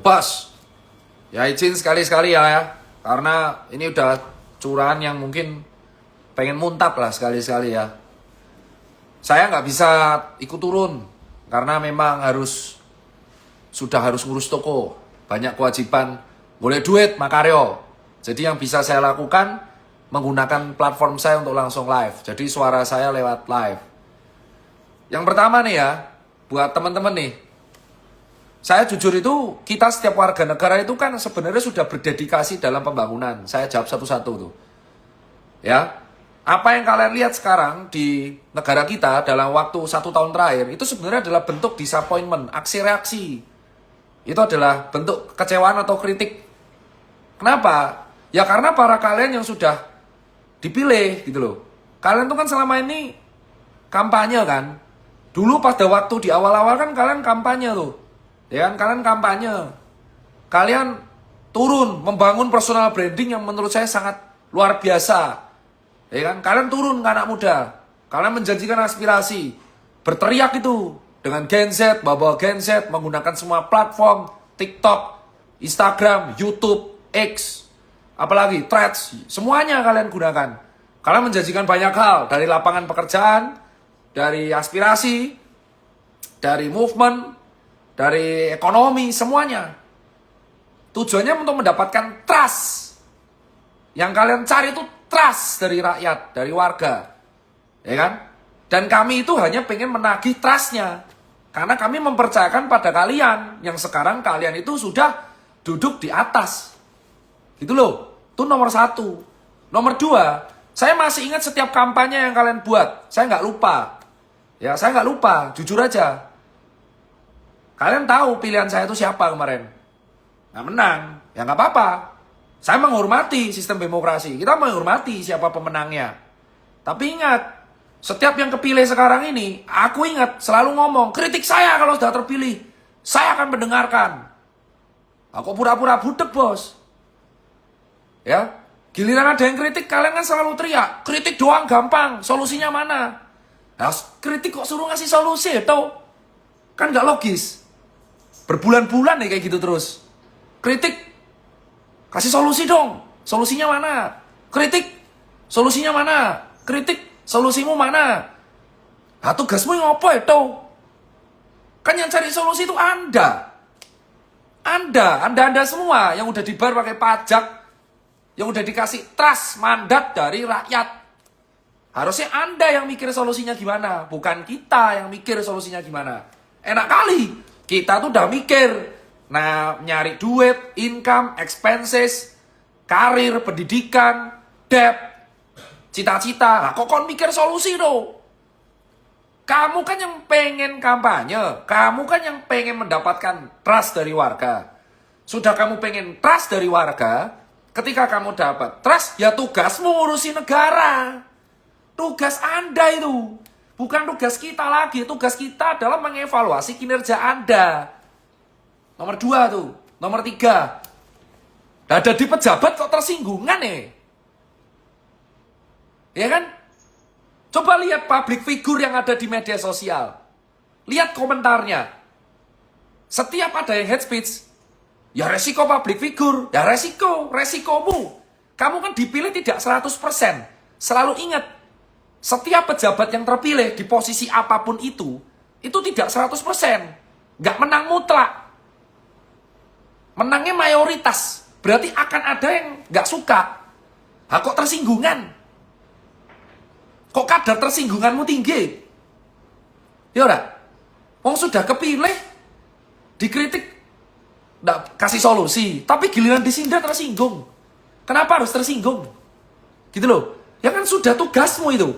Bos, ya izin sekali-sekali ya. Karena ini udah curahan yang mungkin pengen muntap lah sekali-sekali ya. Saya nggak bisa ikut turun karena memang sudah harus ngurus toko, banyak kewajiban, boleh duit Makaryo. Jadi yang bisa saya lakukan menggunakan platform saya untuk langsung live. Jadi suara saya lewat live. Yang pertama nih ya, buat teman-teman nih, saya jujur itu, kita setiap warga negara itu kan sebenarnya sudah berdedikasi dalam pembangunan. Saya jawab satu-satu tuh. Ya, apa yang kalian lihat sekarang di negara kita dalam waktu 1 tahun terakhir, itu sebenarnya adalah bentuk disappointment, aksi reaksi. Itu adalah bentuk kekecewaan atau kritik. Kenapa? Ya karena para kalian yang sudah dipilih gitu loh. Kalian tuh kan selama ini kampanye kan. Dulu pada waktu di awal-awal kan kalian kampanye tuh. Ya kan, kalian kampanye. Kalian turun membangun personal branding yang menurut saya sangat luar biasa. Ya kan, kalian turun ke anak muda. Kalian menjanjikan aspirasi. Berteriak itu dengan Gen Z, bawa Gen Z, menggunakan semua platform, TikTok, Instagram, YouTube, X, apalagi Threads, semuanya kalian gunakan. Kalian menjanjikan banyak hal, dari lapangan pekerjaan, dari aspirasi, dari movement, dari ekonomi, semuanya. Tujuannya untuk mendapatkan trust. Yang kalian cari itu trust dari rakyat, dari warga. Ya kan? Dan kami itu hanya pengen menagih trustnya. Karena kami mempercayakan pada kalian, yang sekarang kalian itu sudah duduk di atas. Gitu loh. Itu nomor 1. Nomor 2, saya masih ingat setiap kampanye yang kalian buat. Saya nggak lupa. Ya, saya nggak lupa. Jujur aja. Kalian tahu pilihan saya itu siapa kemarin? Nggak menang. Ya nggak apa-apa. Saya menghormati sistem demokrasi. Kita menghormati siapa pemenangnya. Tapi ingat, setiap yang kepilih sekarang ini, aku ingat selalu ngomong, kritik saya kalau sudah terpilih. Saya akan mendengarkan. Aku pura-pura budek, bos. Ya, giliran ada yang kritik, kalian kan selalu teriak. Kritik doang gampang, solusinya mana? Nah, kritik kok suruh ngasih solusi, tau? Kan nggak logis. Berbulan-bulan nih kayak gitu terus. Kritik, kasih solusi dong. Solusinya mana? Kritik, solusinya mana? Kritik, solusimu mana? Nah, tugasmu yang apa itu? Kan yang cari solusi itu Anda. Anda semua yang udah dibayar pakai pajak, yang udah dikasih trust, mandat dari rakyat. Harusnya Anda yang mikir solusinya gimana, bukan kita yang mikir solusinya gimana. Enak kali. Kita tuh udah mikir, nah nyari duit, income, expenses, karir, pendidikan, debt, cita-cita. Nah, kok mikir solusi dong? Kamu kan yang pengen kampanye, kamu kan yang pengen mendapatkan trust dari warga. Sudah kamu pengen trust dari warga, ketika kamu dapat trust, ya tugasmu ngurusi negara. Tugas Anda itu. Bukan tugas kita lagi, tugas kita adalah mengevaluasi kinerja Anda. Nomor 2 tuh, nomor 3. Ada di pejabat kok tersinggungan nih. Ya kan? Coba lihat public figure yang ada di media sosial. Lihat komentarnya. Setiap ada yang hate speech, ya resiko public figure, ya resikomu. Kamu kan dipilih tidak 100%. Selalu ingat, setiap pejabat yang terpilih di posisi apapun itu tidak 100%. Nggak menang mutlak. Menangnya mayoritas. Berarti akan ada yang nggak suka. Kok tersinggungan? Kok kadar tersinggunganmu tinggi? Ya udah. Wong sudah kepilih, dikritik, nggak kasih solusi. Tapi giliran disindir tersinggung. Kenapa harus tersinggung? Gitu loh. Ya kan sudah tugasmu itu.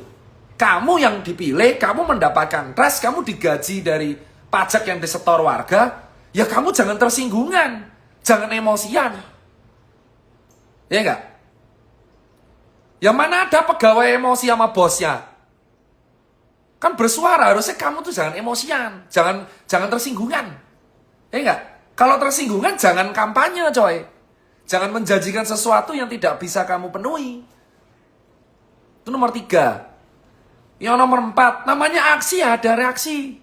Kamu yang dipilih, kamu mendapatkan trust, kamu digaji dari pajak yang disetor warga, ya kamu jangan tersinggungan, jangan emosian. Ya enggak? Yang mana ada pegawai emosi sama bosnya? Kan bersuara, harusnya kamu tuh jangan emosian, jangan tersinggungan. Ya enggak? Kalau tersinggungan jangan kampanye, coy. Jangan menjanjikan sesuatu yang tidak bisa kamu penuhi. Itu nomor 3. Yang nomor 4, namanya aksi, ada reaksi.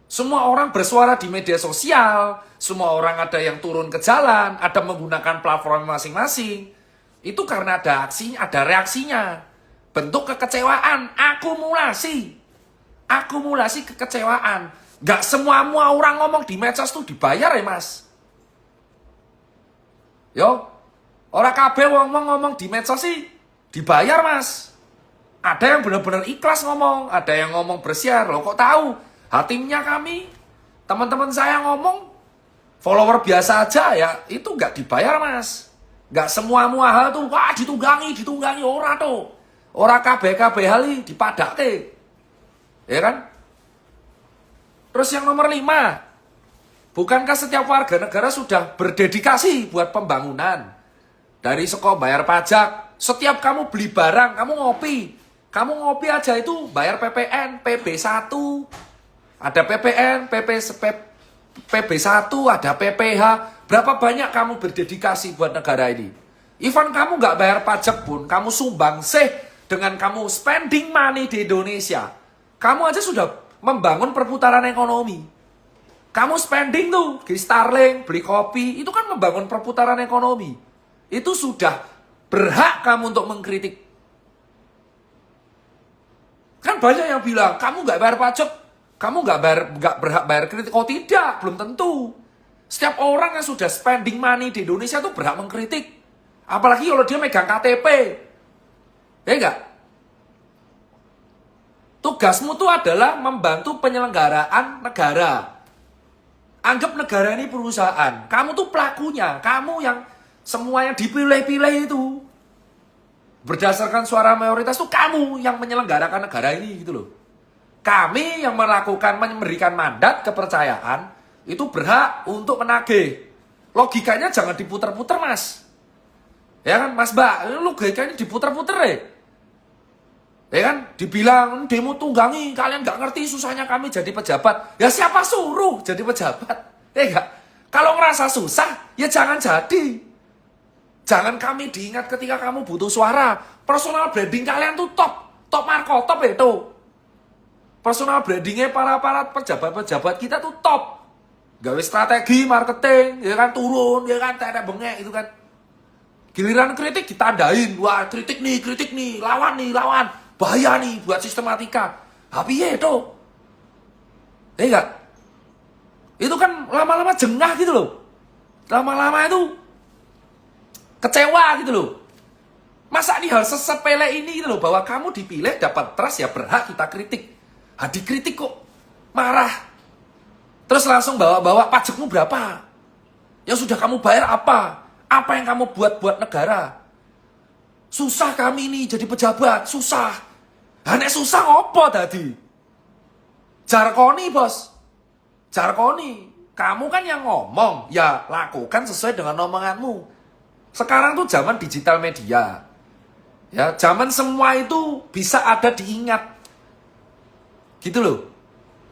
Semua orang bersuara di media sosial, semua orang ada yang turun ke jalan, ada menggunakan platform masing-masing. Itu karena ada aksinya, ada reaksinya. Bentuk kekecewaan, akumulasi kekecewaan. Gak semua orang ngomong di medsos tuh dibayar ya mas. Yo, orang kabeh ngomong di medsos sih dibayar mas. Ada yang benar-benar ikhlas ngomong, ada yang ngomong bersiar. Loh kok tahu? Hatimnya kami, teman-teman saya ngomong, follower biasa aja ya, itu nggak dibayar mas. Nggak semua hal tuh, wah ditunggangi, ora tuh. Ora kabeh hal dipadake. Ya kan? Terus yang nomor 5, bukankah setiap warga negara sudah berdedikasi buat pembangunan? Dari sekolah bayar pajak, setiap kamu beli barang, kamu ngopi aja itu bayar PPN, PB1, ada PPN, PB1, ada PPH. Berapa banyak kamu berdedikasi buat negara ini? Even kamu nggak bayar pajak pun, kamu sumbang dengan kamu spending money di Indonesia. Kamu aja sudah membangun perputaran ekonomi. Kamu spending tuh, di Starling, beli kopi, itu kan membangun perputaran ekonomi. Itu sudah berhak kamu untuk mengkritik. Kan banyak yang bilang, kamu nggak bayar pajak, kamu nggak berhak bayar kritik. Oh tidak, belum tentu. Setiap orang yang sudah spending money di Indonesia tuh berhak mengkritik. Apalagi kalau dia megang KTP. Ya enggak? Tugasmu tuh adalah membantu penyelenggaraan negara. Anggap negara ini perusahaan. Kamu tuh pelakunya. Kamu yang semuanya dipilih-pilih itu. Berdasarkan suara mayoritas tuh kamu yang menyelenggarakan negara ini gitu loh. Kami yang memberikan mandat kepercayaan itu berhak untuk menagih. Logikanya jangan diputer-puter mas. Ya kan mas mbak, logikanya diputer-puter ya. Ya kan, dibilang demo tunggangi, kalian nggak ngerti susahnya kami jadi pejabat. Ya siapa suruh jadi pejabat? Ya enggak? Kalau ngerasa susah, ya jangan jadi. Jangan kami diingat ketika kamu butuh suara. Personal branding kalian tuh top markotop itu. Personal brandingnya para pejabat-pejabat kita tuh top. Gawe strategi marketing, ya kan turun, ya kan tetek bengek itu kan. Giliran kritik ditandain, wah kritik nih, lawan. Bahaya nih buat sistematika. Tapi ya itu. Ya enggak? Itu kan lama-lama jengah gitu loh. Lama-lama itu kecewa gitu loh. Masa nih hal sesepele ini gitu loh, bahwa kamu dipilih dapat trust ya berhak kita kritik. Dikritik kok marah. Terus langsung bawa pajakmu berapa? Yang sudah kamu bayar apa? Apa yang kamu buat negara? Susah kami ini jadi pejabat, susah. Nek susah ngopo tadi? Jarkoni bos. Jarkoni. Kamu kan yang ngomong, ya lakukan sesuai dengan omonganmu. Sekarang tuh zaman digital media. Ya, zaman semua itu bisa ada diingat. Gitu loh.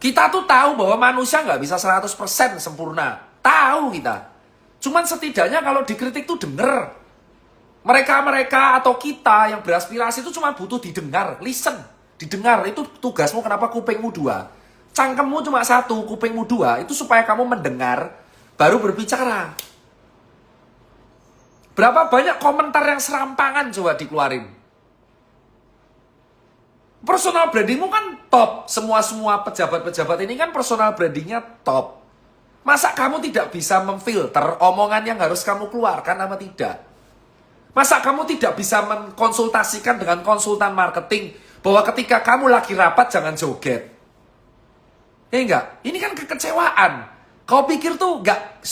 Kita tuh tahu bahwa manusia nggak bisa 100% sempurna. Tahu kita. Cuman setidaknya kalau dikritik tuh denger. Mereka atau kita yang beraspirasi itu cuma butuh didengar. Listen. Didengar. Itu tugasmu kenapa kupingmu 2. Cangkemmu cuma 1, kupingmu 2. Itu supaya kamu mendengar, baru berbicara. Berapa banyak komentar yang serampangan coba dikeluarin. Personal brandingmu kan top. Semua pejabat-pejabat ini kan personal brandingnya top. Masa kamu tidak bisa memfilter omongan yang harus kamu keluarkan apa tidak? Masa kamu tidak bisa mengkonsultasikan dengan konsultan marketing bahwa ketika kamu lagi rapat jangan joget? Ya enggak? Ini kan kekecewaan. Kau pikir tuh enggak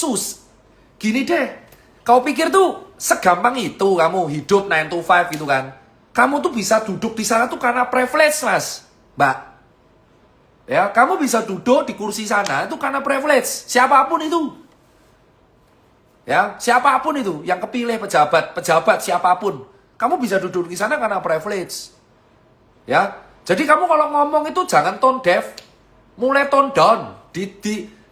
gini deh. Kau pikir tuh segampang itu kamu hidup 9 to 5 gitu kan. Kamu tuh bisa duduk di sana tuh karena privilege mas, mbak. Ya, kamu bisa duduk di kursi sana itu karena privilege. Siapapun itu. Ya, siapapun itu yang kepilih pejabat siapapun. Kamu bisa duduk di sana karena privilege. Ya. Jadi kamu kalau ngomong itu jangan tone deaf, mulai tone down.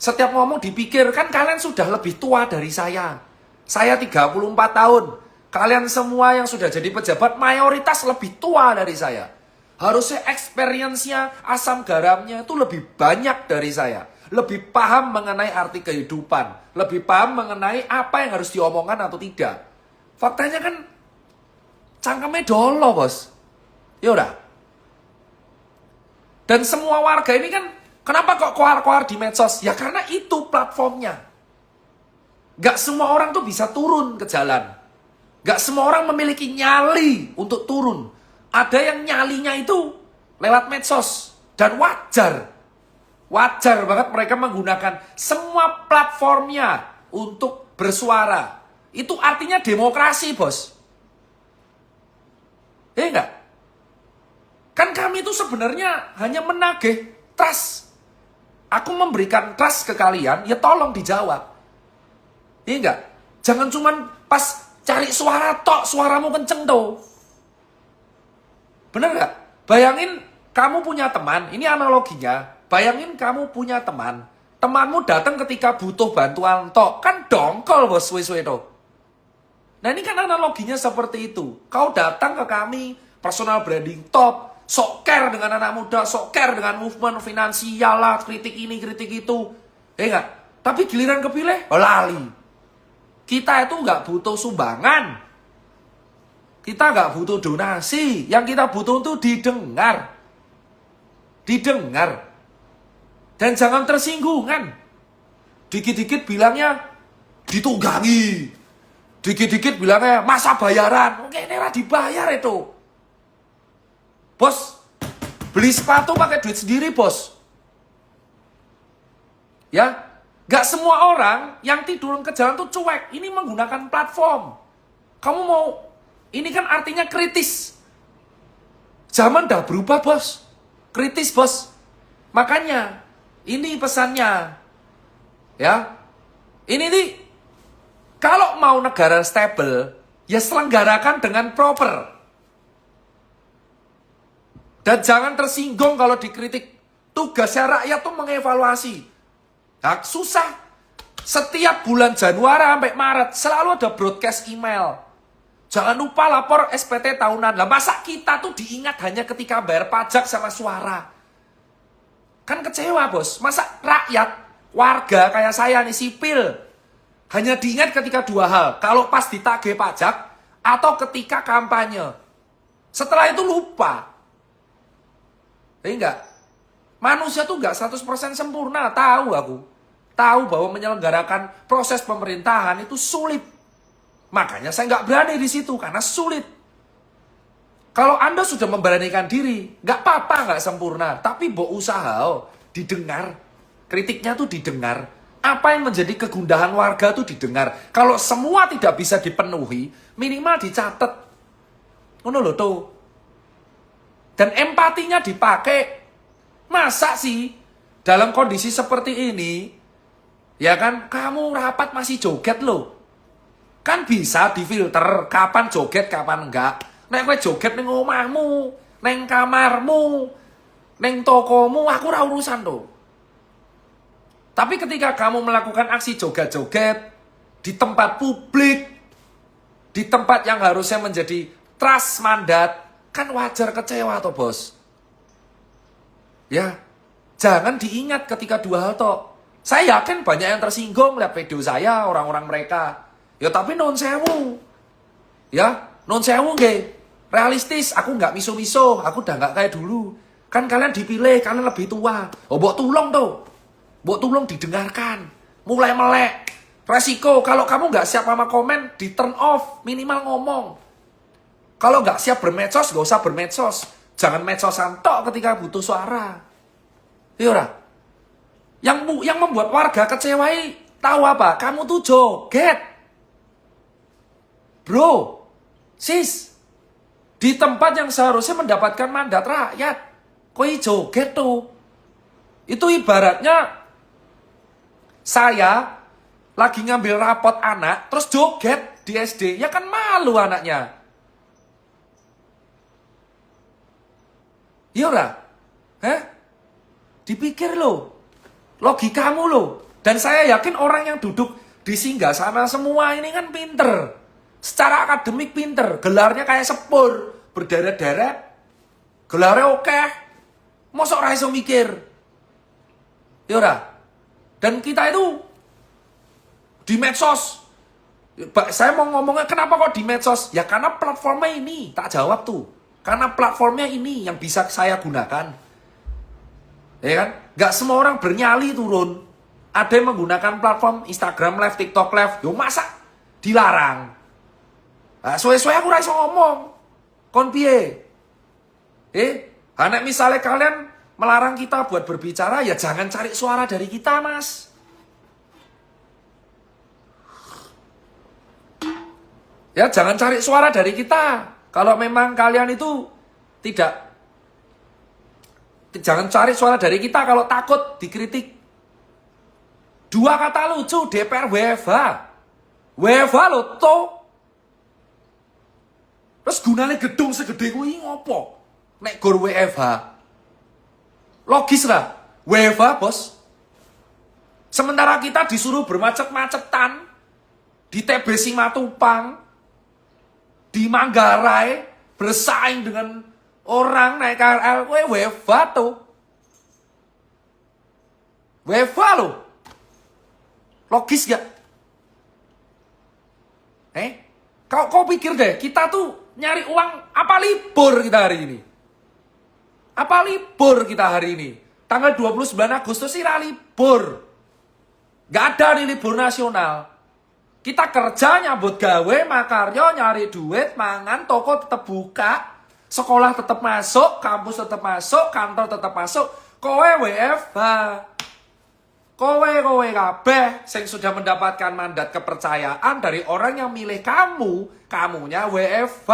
Setiap ngomong dipikir, kan kalian sudah lebih tua dari saya. Saya 34 tahun. Kalian semua yang sudah jadi pejabat mayoritas lebih tua dari saya. Harusnya experience-nya, asam garamnya itu lebih banyak dari saya. lebih paham mengenai arti kehidupan, lebih paham mengenai apa yang harus diomongkan atau tidak. Faktanya kan cangkemnya dolo, bos. Ya udah. Dan semua warga ini kan, kenapa kok koar-koar di medsos? Ya karena itu platformnya. Gak semua orang tuh bisa turun ke jalan. Gak semua orang memiliki nyali untuk turun. Ada yang nyalinya itu lewat medsos. Dan wajar. Wajar banget mereka menggunakan semua platformnya untuk bersuara. Itu artinya demokrasi, bos. Ya enggak? Kan kami itu sebenarnya hanya menagih trust. Aku memberikan trust ke kalian, ya tolong dijawab. Iya enggak? Jangan cuman pas cari suara tok, suaramu kenceng tuh. Bener enggak? Bayangin kamu punya teman, ini analoginya. Bayangin kamu punya teman. Temanmu datang ketika butuh bantuan tok. Kan dongkol, bos, suwe-suwe tuh. Nah ini kan analoginya seperti itu. Kau datang ke kami, personal branding top, sok care dengan anak muda, sok care dengan movement finansial lah, kritik ini, kritik itu. Ya enggak? Tapi giliran kepilih, lali. Kita itu nggak butuh sumbangan. Kita nggak butuh donasi. Yang kita butuh itu didengar. Didengar. Dan jangan tersinggungan. Dikit-dikit bilangnya ditunggangi. Dikit-dikit bilangnya masa bayaran. Oke, ini dibayar itu. Bos, beli sepatu pakai duit sendiri, bos. Ya, gak semua orang yang tidur ke jalan tuh cuek. Ini menggunakan platform. Kamu mau, ini kan artinya kritis. Zaman dah berubah, bos. Kritis, bos. Makanya, ini pesannya. Ya, ini nih, kalau mau negara stable, ya selenggarakan dengan proper. Dan jangan tersinggung kalau dikritik. Tugasnya rakyat tuh mengevaluasi. Nah, susah. Setiap bulan Januari sampai Maret selalu ada broadcast email. Jangan lupa lapor SPT tahunan. Lah masa kita tuh diingat hanya ketika bayar pajak sama suara? Kan kecewa, bos. Masa rakyat, warga kayak saya nih, sipil, hanya diingat ketika dua hal. Kalau pas ditagih pajak atau ketika kampanye. Setelah itu lupa. Enggak. Manusia tuh enggak 100% sempurna, tahu aku. Tahu bahwa menyelenggarakan proses pemerintahan itu sulit. Makanya saya enggak berani di situ karena sulit. Kalau Anda sudah memberanikan diri, enggak apa-apa enggak sempurna, tapi bo usaha didengar. Kritiknya tuh didengar. Apa yang menjadi kegundahan warga tuh didengar. Kalau semua tidak bisa dipenuhi, minimal dicatat. Ngono lho tuh. Dan empatinya dipakai. Masa sih dalam kondisi seperti ini, ya kan, kamu rapat masih joget loh. Kan bisa difilter kapan joget, kapan enggak. Nek kowe joget ning omahmu, ning kamarmu, ning tokomu, aku ora urusan tuh. Tapi ketika kamu melakukan aksi joget-joget di tempat publik, di tempat yang harusnya menjadi trust mandat, kan wajar kecewa toh, bos. Ya, jangan diingat ketika dua hal toh. Saya yakin banyak yang tersinggung lihat video saya, orang-orang mereka. Ya tapi non sewu. Ya, non sewu nggih. Realistis, aku nggak miso-miso, aku udah nggak kayak dulu. Kan kalian dipilih, kalian lebih tua. Oh, mbok tulung tuh. Mbok tulung didengarkan. Mulai melek. Resiko, kalau kamu nggak siap sama komen, di turn off, minimal ngomong. Kalau nggak siap bermedsos, nggak usah bermedsos. Jangan medsosan tok ketika butuh suara. Iya, yang membuat warga kecewai, tahu apa? Kamu tuh joget. Bro, sis, di tempat yang seharusnya mendapatkan mandat rakyat, koi joget tuh. Itu ibaratnya saya lagi ngambil rapot anak, terus joget di SD, ya kan malu anaknya. Iya ora? Hah? Dipikir lo, logikamu lo. Dan saya yakin orang yang duduk di singgasana semua ini kan pinter. Secara akademik pinter, gelarnya kayak sepur, berderet-deret, gelarnya oke. Mosok ra iso mikir. Ya ora? Dan kita itu di medsos, saya mau ngomongnya kenapa kok di medsos? Ya karena platformnya ini, tak jawab tuh. Karena platformnya ini yang bisa saya gunakan. Ya kan? Gak semua orang bernyali turun. Ada yang menggunakan platform Instagram Live, TikTok Live. Yo masa dilarang? Nah, suwe-suwe aku raiso ngomong. Kon piye? Nek misalnya kalian melarang kita buat berbicara, ya jangan cari suara dari kita, Mas. Ya jangan cari suara dari kita. Kalau memang kalian itu jangan cari suara dari kita kalau takut dikritik. 2 kata lucu, DPR WFH. WFH lo toh. Terus gunanya gedung segede kuwi ngopo? Nek gor WFH. Logis lah. WFH, Bos. Sementara kita disuruh bermacet-macetan di TB Simatupang, di Manggarai, bersaing dengan orang naik KRL, WFH tuh. WFH loh. Logis gak? Kau pikir deh, kita tuh nyari uang, apa libur kita hari ini? Apa libur kita hari ini? Tanggal 29 Agustus sih libur. Gak ada nih libur nasional. Kita kerja, nyambut gawe, makaryo, nyari duit, mangan, toko tetap buka, sekolah tetap masuk, kampus tetap masuk, kantor tetap masuk. Kowe WFH. Kowe kabeh sing sudah mendapatkan mandat kepercayaan dari orang yang milih kamu, kamunya WFH.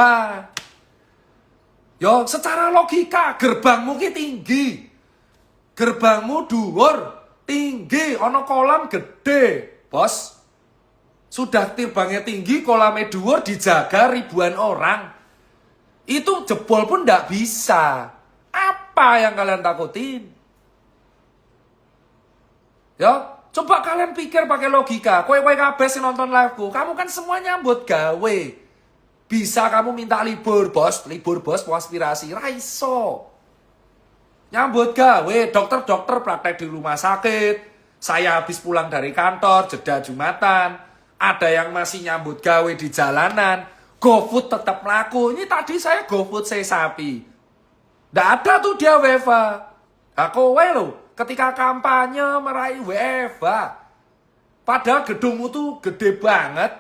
Yo, secara logika gerbangmu ki tinggi. Gerbangmu dhuwur, tinggi, ono kolam gede, Bos. Sudah terbangnya tinggi, kolamnya dhuwur, dijaga ribuan orang. Itu jebol pun ndak bisa. Apa yang kalian takutin? Ya, coba kalian pikir pakai logika. Kowe kabeh sing nonton live-ku, kamu kan semua nyambut gawe. Bisa kamu minta libur, Bos, mau aspirasi, ra iso. Nyambut gawe, dokter-dokter praktek di rumah sakit. Saya habis pulang dari kantor, jeda Jumatan. Ada yang masih nyambut gawe di jalanan. GoFood tetap laku. Ini tadi saya GoFood saya sapi. Nggak ada tuh dia WFH. Kowe loh. Ketika kampanye meraih WFH, padahal gedungmu tuh gede banget,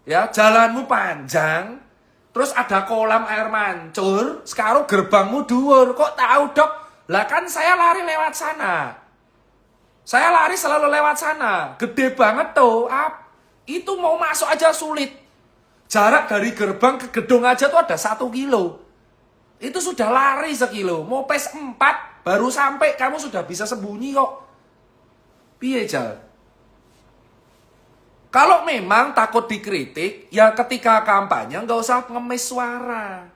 ya jalanmu panjang, terus ada kolam air mancur, sekarang gerbangmu dhuwur. Kok tahu, Dok? Lah kan saya lari lewat sana. Saya lari selalu lewat sana. Gede banget tuh. Itu mau masuk aja sulit. Jarak dari gerbang ke gedung aja tuh ada 1 kilo. Itu sudah lari 1 kilo. Mau pes 4 baru sampai kamu sudah bisa sembunyi kok. Piye, Jal? Kalau memang takut dikritik, ya ketika kampanye nggak usah ngemis suara.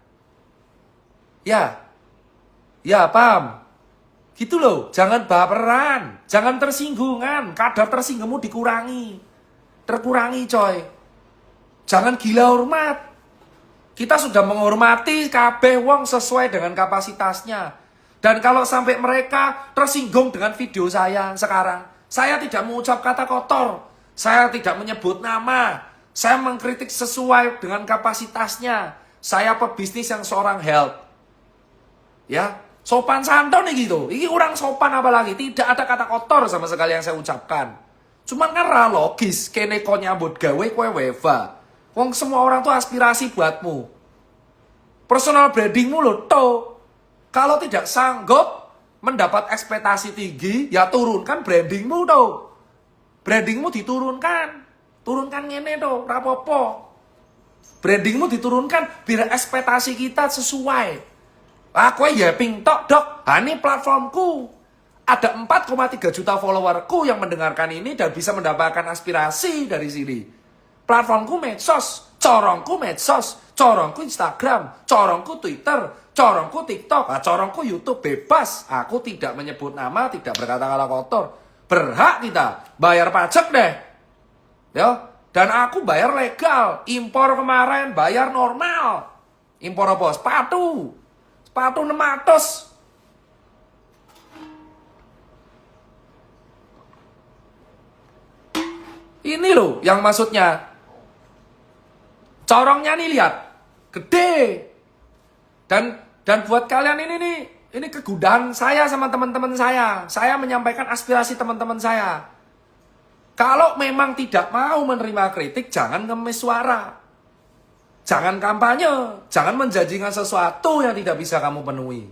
Ya paham. Gitu loh, jangan baperan, jangan tersinggungan, kadar tersinggungmu terkurangi coy. Jangan gila hormat. Kita sudah menghormati kabeh wong sesuai dengan kapasitasnya. Dan kalau sampai mereka tersinggung dengan video saya sekarang, saya tidak mengucap kata kotor, saya tidak menyebut nama, saya mengkritik sesuai dengan kapasitasnya. Saya pebisnis yang seorang health. Ya, sopan santun nih gitu. Ini orang sopan apalagi, tidak ada kata kotor sama sekali yang saya ucapkan. Cuman kan logis, kene kau nyambut gawe kowe WFH. Wong semua orang tuh aspirasi buatmu. Personal brandingmu lo toh. Kalau tidak sanggup mendapat ekspektasi tinggi, ya turunkan brandingmu tuh. Brandingmu diturunkan. Turunkan ngene tuh, rapopo. Brandingmu diturunkan biar ekspektasi kita sesuai. Aku ya ping tok, Dok. Ini platformku. Ada 4,3 juta followerku yang mendengarkan ini dan bisa mendapatkan aspirasi dari sini. Platformku medsos, corongku medsos, corongku Instagram, corongku Twitter, corongku TikTok, corongku YouTube, bebas. Aku tidak menyebut nama, tidak berkata-kata kotor. Berhak kita bayar pajak deh. Ya, dan aku bayar legal. Impor kemarin bayar normal. Impor apa? Sepatu 600. Ini loh yang maksudnya. Corongnya nih lihat. Gede. Dan buat kalian ini kegundahan saya sama teman-teman saya. Saya menyampaikan aspirasi teman-teman saya. Kalau memang tidak mau menerima kritik, jangan ngemis suara. Jangan kampanye. Jangan menjanjikan sesuatu yang tidak bisa kamu penuhi.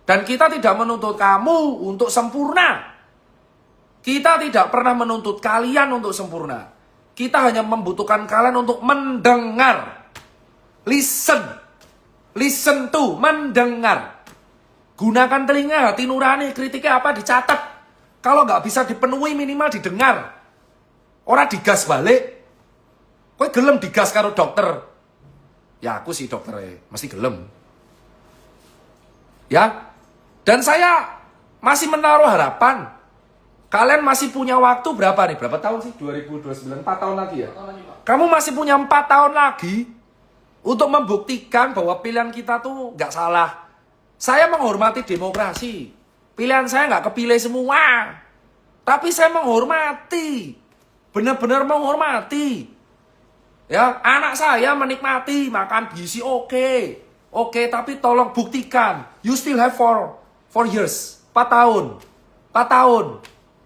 Dan kita tidak menuntut kamu untuk sempurna. Kita tidak pernah menuntut kalian untuk sempurna. Kita hanya membutuhkan kalian untuk mendengar. Listen. Listen to, mendengar. Gunakan telinga, hati nurani, kritiknya apa dicatat. Kalau nggak bisa dipenuhi minimal didengar. Orang digas balik. Kowe gelem digas karo dokter. Ya aku sih dokter, mesti gelem. Ya. Dan saya masih menaruh harapan. Kalian masih punya waktu berapa nih? Berapa tahun sih? 2029, 4 tahun lagi ya? Kamu masih punya 4 tahun lagi untuk membuktikan bahwa pilihan kita tuh nggak salah. Saya menghormati demokrasi. Pilihan saya nggak kepilih semua. Tapi saya menghormati. Benar-benar menghormati. Ya, anak saya menikmati makan gizi oke. Oke, tapi tolong buktikan. You still have 4 years. 4 tahun. 4 tahun.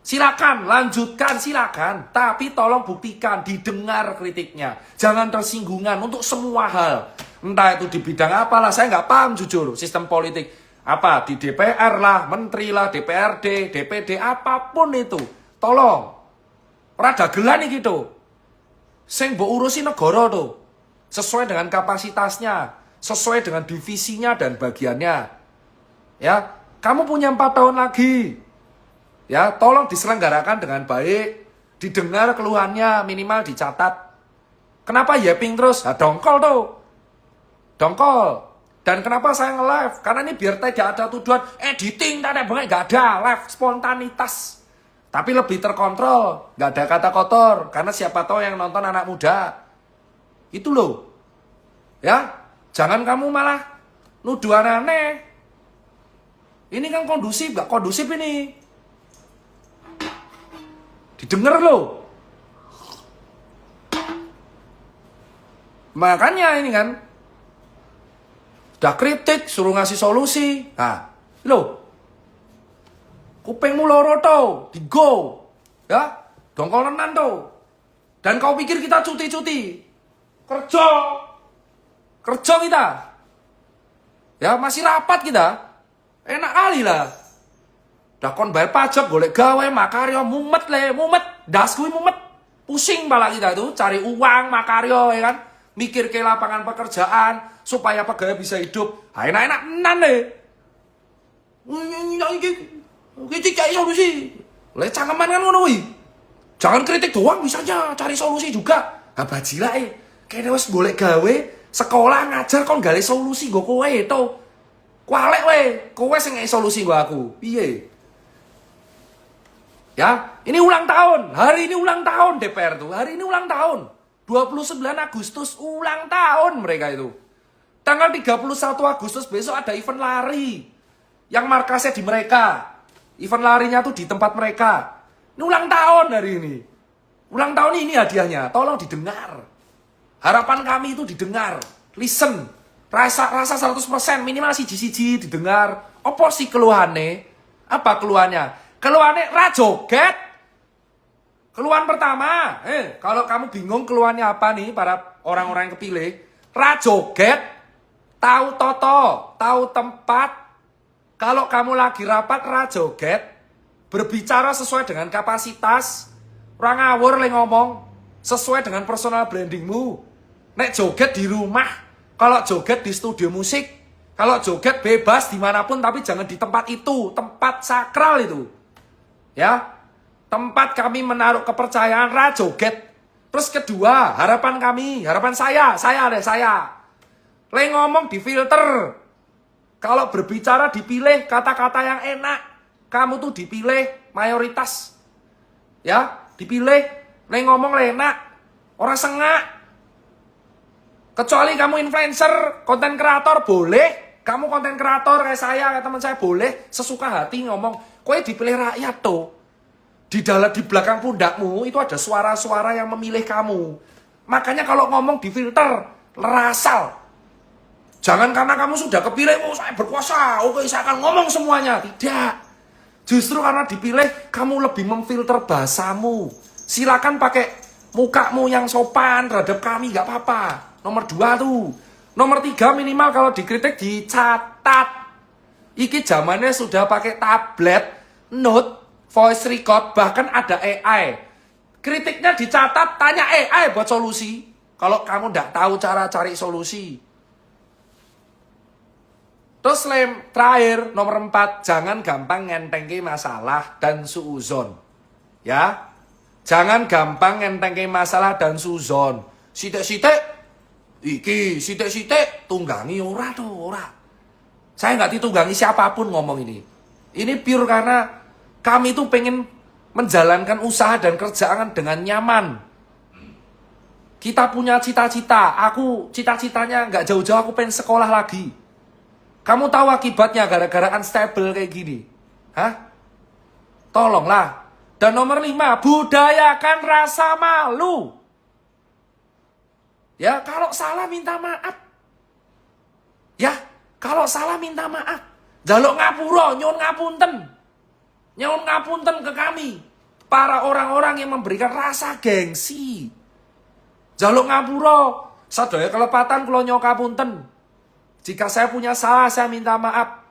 Silakan, lanjutkan, silakan. Tapi tolong buktikan, didengar kritiknya. Jangan tersinggungan untuk semua hal. Entah itu di bidang apalah, saya nggak paham jujur. Sistem politik, apa, di DPR lah, menteri lah, DPRD, DPD, apapun itu. Tolong. Rada gelan nih gitu. Sing mbok urusi negara tuh. Sesuai dengan kapasitasnya. Sesuai dengan divisinya dan bagiannya. Ya, kamu punya 4 tahun lagi. Ya, tolong diselenggarakan dengan baik, didengar keluhannya, minimal dicatat. Kenapa yaping terus? Nah, dongkol tuh. Dongkol. Dan kenapa saya nge-live? Karena ini biar tidak ada tuduhan, editing, tak ada banget, gak ada. Live, spontanitas. Tapi lebih terkontrol, gak ada kata kotor. Karena siapa tahu yang nonton anak muda. Itu loh. Ya, jangan kamu malah nuduh aneh-aneh. Ini kan kondusif, gak kondusif ini. Didengar loh. Makanya ini kan. Udah kritik, suruh ngasih solusi. Nah, loh. Kupingmu loro tuh, digo. Ya, dongkol tenan tuh. Dan kau pikir kita cuti-cuti. Kerja. Kerja kita. Ya, masih rapat kita. Enak kali lah. Dakon bayar pajak, golek gawe, makaryo, mumet le, mumet, das kuwi mumet. Pusing pala kita itu, cari uang, makaryo, ya kan. Mikir ke lapangan pekerjaan, supaya pegawai bisa hidup. Enak-enak enan le. Ini cari solusi. Oleh cangkeman kan ngono kuwi. Jangan kritik doang, bisa aja cari solusi juga. Apa jila kayaknya wis golek gawe, sekolah ngajar kon gale solusi nggo kowe to. Kualek we, kowe sing ngai solusi nggo aku. Piye? Ya, ini ulang tahun. Hari ini ulang tahun DPR tuh. Hari ini ulang tahun. 29 Agustus ulang tahun mereka itu. Tanggal 31 Agustus besok ada event lari. Yang markasnya di mereka. Event larinya tuh di tempat mereka. Ini ulang tahun hari ini. Ulang tahun ini hadiahnya. Tolong didengar. Harapan kami itu didengar. Listen. Rasa 100% minimal siji-siji didengar. Apa sih keluhannya? Apa keluhannya? Keluhannya rajoget. Keluhan pertama, kalau kamu bingung keluhannya apa nih para orang-orang yang kepilih, rajoget, tahu toto, tahu tempat. Kalau kamu lagi rapat rajoget, berbicara sesuai dengan kapasitas, orang ngawur le ngomong, sesuai dengan personal brandingmu. Nek joget di rumah, kalau joget di studio musik, kalau joget bebas dimanapun tapi jangan di tempat itu, tempat sakral itu. Ya, tempat kami menaruh kepercayaan rajoget. Terus kedua, harapan kami, harapan saya. Le ngomong di filter. Kalau berbicara dipilih kata-kata yang enak. Kamu tuh dipilih mayoritas. Ya, dipilih. Le ngomong le enak. Orang sengak. Kecuali kamu influencer, konten kreator boleh. Kamu konten kreator kayak saya, kayak teman saya boleh sesuka hati ngomong. Kowe dipilih rakyat tuh. di belakang pundakmu itu ada suara-suara yang memilih kamu. Makanya kalau ngomong di filter, lerasal. Jangan karena kamu sudah kepilih, oh saya berkuasa, oke saya akan ngomong semuanya. Tidak. Justru karena dipilih, kamu lebih memfilter bahasamu. Silakan pakai mukamu yang sopan terhadap kami, gak apa-apa. Nomor 2 tuh. Nomor 3 minimal kalau dikritik dicatat. Iki zamannya sudah pakai tablet, note, voice record, bahkan ada AI. Kritiknya dicatat, tanya AI buat solusi. Kalau kamu nggak tahu cara cari solusi. Terus terakhir, nomor 4, jangan gampang ngentengke masalah dan suuzon. Ya, jangan gampang ngentengke masalah dan suuzon. Sitek-sitek, iki, sitek-sitek, tunggangi ora tuh, ora. Saya nggak ditunggangi siapapun ngomong ini. Ini pure karena kami itu pengen menjalankan usaha dan kerjaan dengan nyaman. Kita punya cita-cita. Aku cita-citanya nggak jauh-jauh, aku pengen sekolah lagi. Kamu tahu akibatnya gara-gara unstable kayak gini? Hah? Tolonglah. Dan nomor 5, budayakan rasa malu. Ya, kalau salah minta maaf. Ya, kalau salah minta maaf. Jaluk ngapura, nyuwun ngapunten. Nyuwun ngapunten ke kami. Para orang-orang yang memberikan rasa gengsi. Jaluk ngapura, sadaya kelepatan kula nyuwun ngapunten. Jika saya punya salah, saya minta maaf.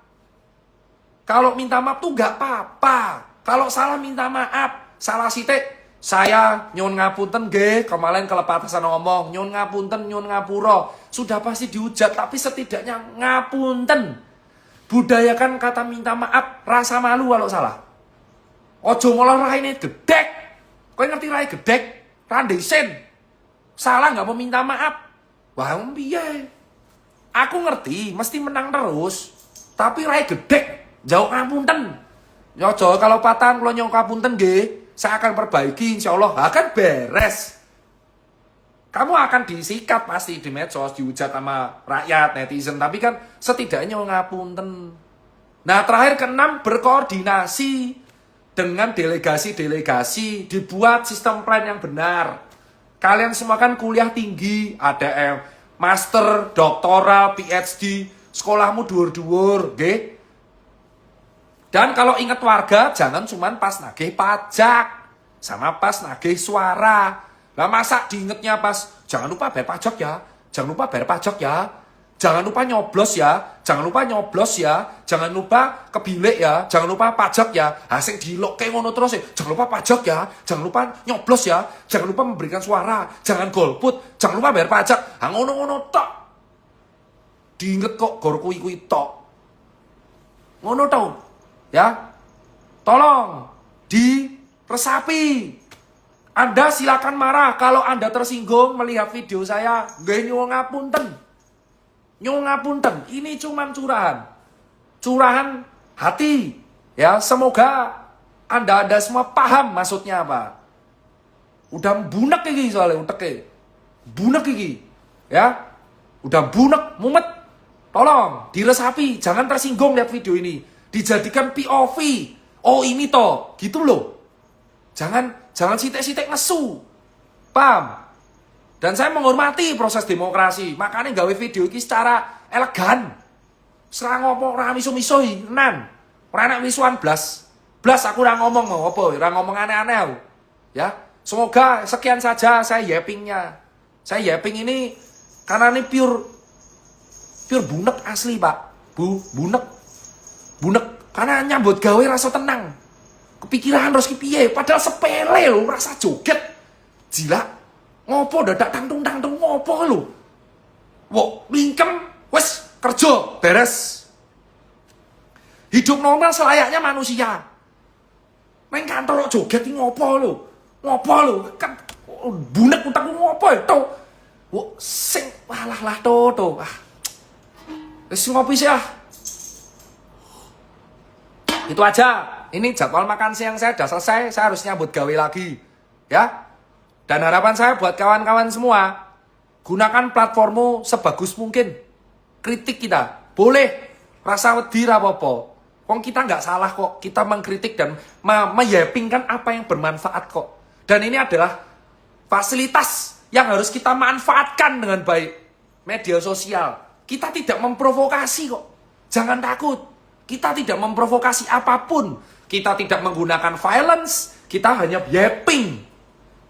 Kalau minta maaf tuh gak apa-apa. Kalau salah minta maaf. Salah sitik, saya nyuwun ngapunten nggih, kemarin kelepatasan ngomong, nyuwun ngapunten, nyuwun ngapura. Sudah pasti dihujat, tapi setidaknya ngapunten. Budayakan kata minta maaf, rasa malu kalau salah. Ojo malah raine gedek. Kowe ngerti rai gedek? Randesen. Salah gak mau minta maaf. Wah, piye? Aku ngerti, mesti menang terus. Tapi rai gedek, jauh ngapunten. Nyojo kalau patan kalau nyong ngapunten nggih, saya akan perbaiki insyaallah akan beres. Kamu akan disikat pasti di medsos, dihujat sama rakyat, netizen, tapi kan setidaknya nyong ngapunten. Nah, terakhir ke-6, berkoordinasi dengan delegasi-delegasi, dibuat sistem plan yang benar. Kalian semua kan kuliah tinggi, ada master, doktoral, PhD, sekolahmu dhuwur-dhuwur, nggih. Dan kalau ingat warga, jangan cuman pas nagih pajak, sama pas nagih suara. Lah masa diingetnya pas, jangan lupa bayar pajak ya, jangan lupa bayar pajak ya, jangan lupa nyoblos ya, jangan lupa nyoblos ya, jangan lupa ke bilik ya, jangan lupa pajak ya. Asing dilok kayak ngono terus ya, jangan lupa pajak ya, jangan lupa nyoblos ya, jangan lupa memberikan suara, jangan golput, jangan lupa bayar pajak. Ngono-ngono tok. Diinget kok gor kuwi tok. Ngono tau. Ya. Tolong diresapi. Anda silakan marah kalau Anda tersinggung melihat video saya. Nggih nyuwun ngapunten. Nyuwun ngapunten, ini cuman curahan. Curahan hati. Ya, semoga Anda semua paham maksudnya apa. Udah bunek iki soalnya uteke. Bunek iki. Ya. Udah bunek, mumet. Tolong diresapi, jangan tersinggung lihat video ini. Dijadikan POV. Oh, ini toh, gitu loh. Jangan sitek-sitek nesu. Paham? Dan saya menghormati proses demokrasi. Makanya gawe video ini secara elegan. Serang ngomong ora miso-misoi, tenan. Ora enak wisuan blas. Blas aku ora ngomong mau apa, ora ngomong aneh-aneh aku. Ya. Semoga sekian saja saya yappingnya. Saya yapping ini karena ini pure bunek asli, Pak. Bunek. Karena nyambut gawe rasa tenang. Kepikiran harus piye, padahal sepele lho, rasa joget. Gila. Ngopo dadak tangtung ngopo lho. Wok, mingkem, wes kerja, beres. Hidup normal selayaknya manusia. Neng kantor joget iki ngopo lho. Ngopo lho, kan bunek utakku ngopo to. Wok, sing walah to. Ah. Wis ngopi sih ah. Itu aja. Ini jadwal makan siang saya sudah selesai. Saya harus nyambut gawe lagi. Ya. Dan harapan saya buat kawan-kawan semua, gunakan platformmu sebagus mungkin. Kritik kita. Boleh. Rasa wedi ra apa-apa. Wong kita nggak salah kok. Kita mengkritik dan meyappingkan apa yang bermanfaat kok. Dan ini adalah fasilitas yang harus kita manfaatkan dengan baik. Media sosial. Kita tidak memprovokasi kok. Jangan takut. Kita tidak memprovokasi apapun. Kita tidak menggunakan violence. Kita hanya yapping.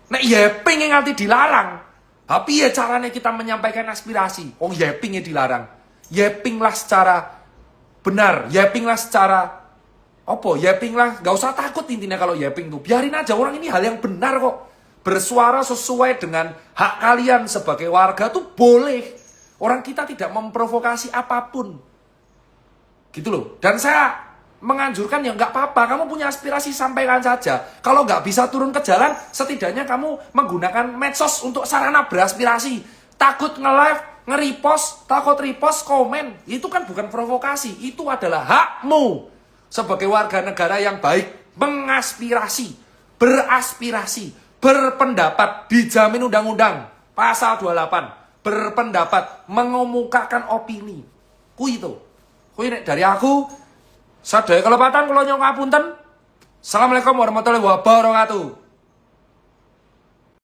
Nek yapping yang nanti dilarang. Tapi ya caranya kita menyampaikan aspirasi. Wong yappingnya dilarang. Yappinglah secara benar, yappinglah secara yappinglah, gak usah takut intinya kalau yapping tuh. Biarin aja, orang ini hal yang benar kok. Bersuara sesuai dengan hak kalian sebagai warga tuh boleh. Orang kita tidak memprovokasi apapun. Gitu loh. Dan saya menganjurkan ya nggak apa-apa, kamu punya aspirasi sampaikan saja. Kalau nggak bisa turun ke jalan, setidaknya kamu menggunakan medsos untuk sarana beraspirasi. Takut nge-live, nge-repost, takut repost, komen. Itu kan bukan provokasi. Itu adalah hakmu sebagai warga negara yang baik. Mengaspirasi, beraspirasi, berpendapat, dijamin undang-undang. Pasal 28, berpendapat, mengemukakan opini. Kui itu. Kui dari aku, sadaya kelepatan kalau nyong ngapunten. Assalamualaikum warahmatullahi wabarakatuh.